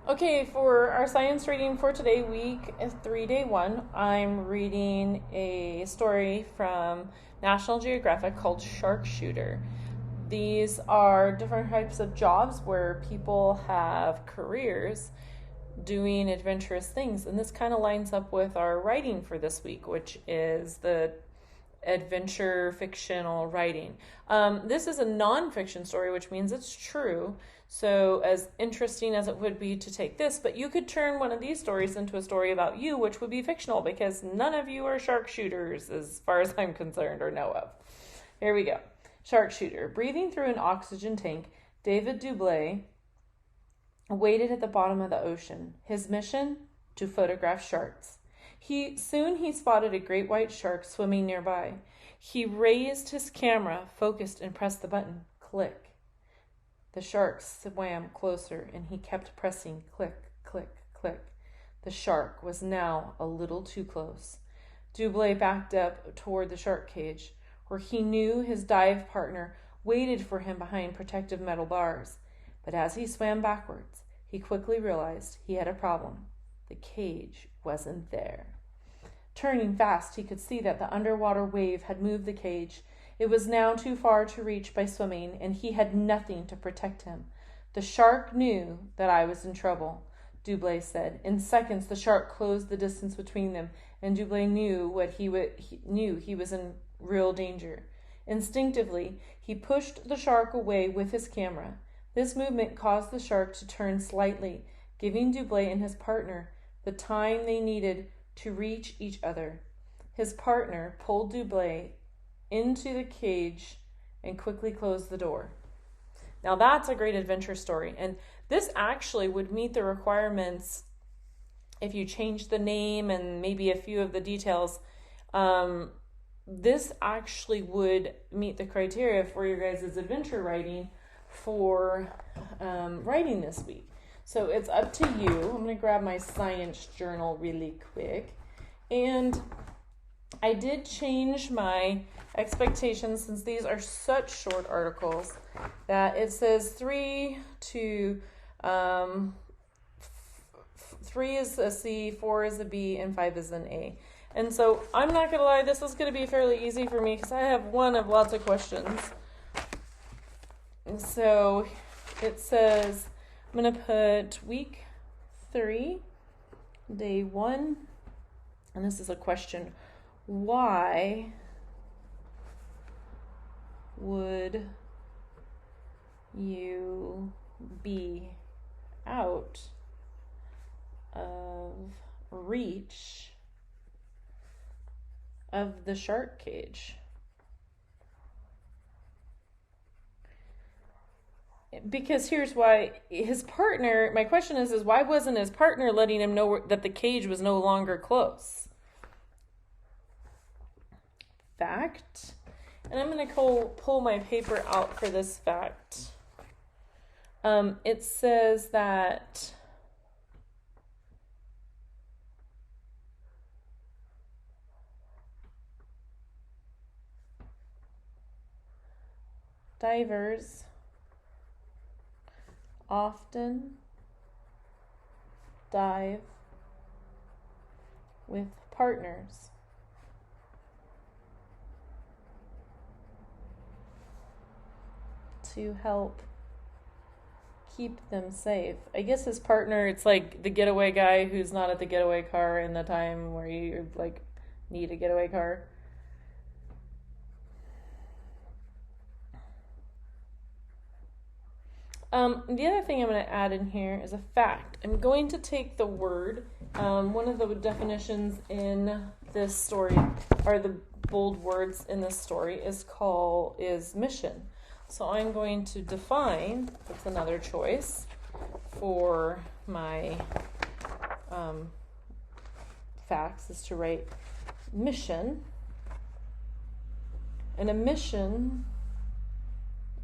Okay, for our science reading for today, week 3, day 1, I'm reading a story from National Geographic called Sharkshooter. These are different types of jobs where people have careers doing adventurous things, and this kind of lines up with our writing for this week, which is the adventure fictional writing. This is a nonfiction story, which means it's true. So, as interesting as it would be to take this, but you could turn one of these stories into a story about you, which would be fictional because none of you are sharkshooters, as far as I'm concerned or know of. Here we go. Sharkshooter. Breathing through an oxygen tank, David Doubilet waited at the bottom of the ocean. His mission? To photograph sharks. He spotted a great white shark swimming nearby. He raised his camera, focused, and pressed the button. Click. The shark swam closer, and he kept pressing click, click, click. The shark was now a little too close. Doubilet backed up toward the shark cage, where he knew his dive partner waited for him behind protective metal bars. But as he swam backwards, he quickly realized he had a problem. The cage wasn't there. Turning fast, he could see that the underwater wave had moved the cage. It was now too far to reach by swimming, and he had nothing to protect him. The shark knew that I was in trouble, Doubilet said. In seconds, the shark closed the distance between them, and Doubilet knew he was in real danger. Instinctively, he pushed the shark away with his camera. This movement caused the shark to turn slightly, giving Doubilet and his partner the time they needed to reach each other. His partner pulled Doubilet into the cage and quickly closed the door. Now that's a great adventure story, and this actually would meet the requirements if you change the name and maybe a few of the details. This actually would meet the criteria for your guys' adventure writing for writing this week. So it's up to you. I'm going to grab my science journal really quick. And I did change my expectations, since these are such short articles, that it says 3 to 3 is a C, 4 is a B, and 5 is an A. And so I'm not going to lie, this is going to be fairly easy for me because I have one of lots of questions. And so it says, I'm going to put week 3, day 1, and this is a question. Why would you be out of reach of the shark cage? Because here's why. His partner, my question is why wasn't his partner letting him know that the cage was no longer close? Fact. And I'm going to pull my paper out for this fact. It says that divers often dive with partners to help keep them safe. I guess his partner, it's like the getaway guy who's not at the getaway car in the time where you like need a getaway car. The other thing I'm going to add in here is a fact. I'm going to take the word, one of the definitions in this story, or the bold words in this story, is mission. So I'm going to define, that's another choice for my facts, is to write mission. And a mission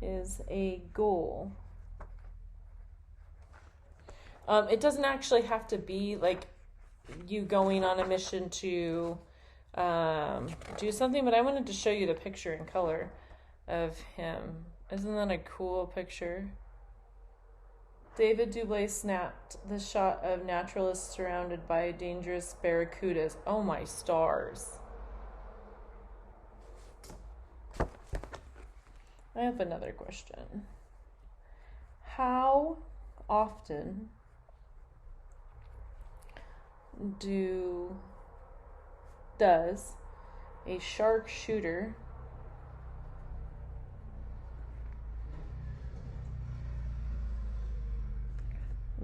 is a goal. It doesn't actually have to be like you going on a mission to do something, but I wanted to show you the picture in color of him. Isn't that a cool picture? David Doublé snapped the shot of naturalists surrounded by dangerous barracudas. Oh my stars. I have another question. How often does a sharpshooter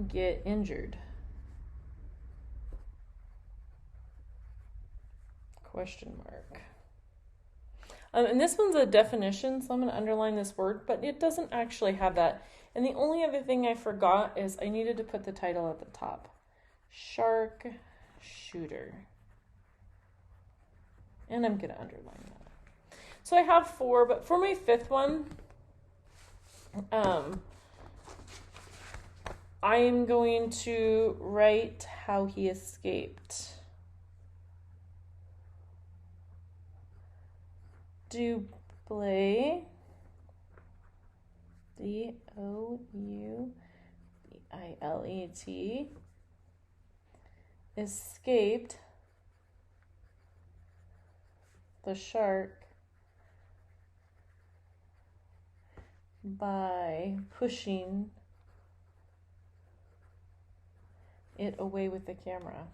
get injured? Question mark. And this one's a definition, so I'm going to underline this word, but it doesn't actually have that. And the only other thing I forgot is I needed to put the title at the top. Sharpshooter. And I'm going to underline that. So I have 4, but for my 5th one, I am going to write how he escaped. Doublé, D-O-U-B-I-L-E-T, escaped the shark by pushing it away with the camera.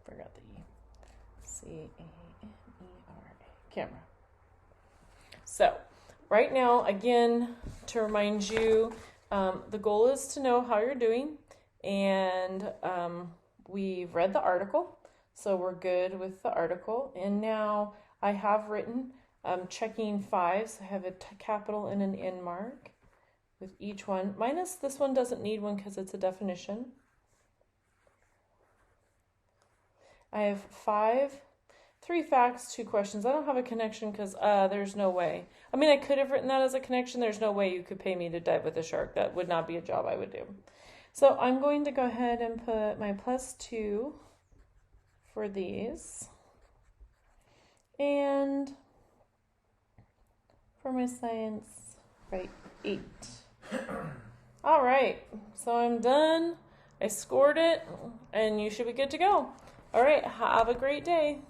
Forgot the E. C-A-M-E-R-A. Camera. So, right now, again, to remind you, the goal is to know how you're doing, and we've read the article, so we're good with the article. And now I have written checking 5s. I have a capital and an N mark with each one. Minus this one doesn't need one because it's a definition. I have 3 facts, 2 questions. I don't have a connection because there's no way. I mean, I could have written that as a connection. There's no way you could pay me to dive with a shark. That would not be a job I would do. So I'm going to go ahead and put my +2 for these. And for my science, write 8. All right, so I'm done. I scored it, and you should be good to go. All right, have a great day.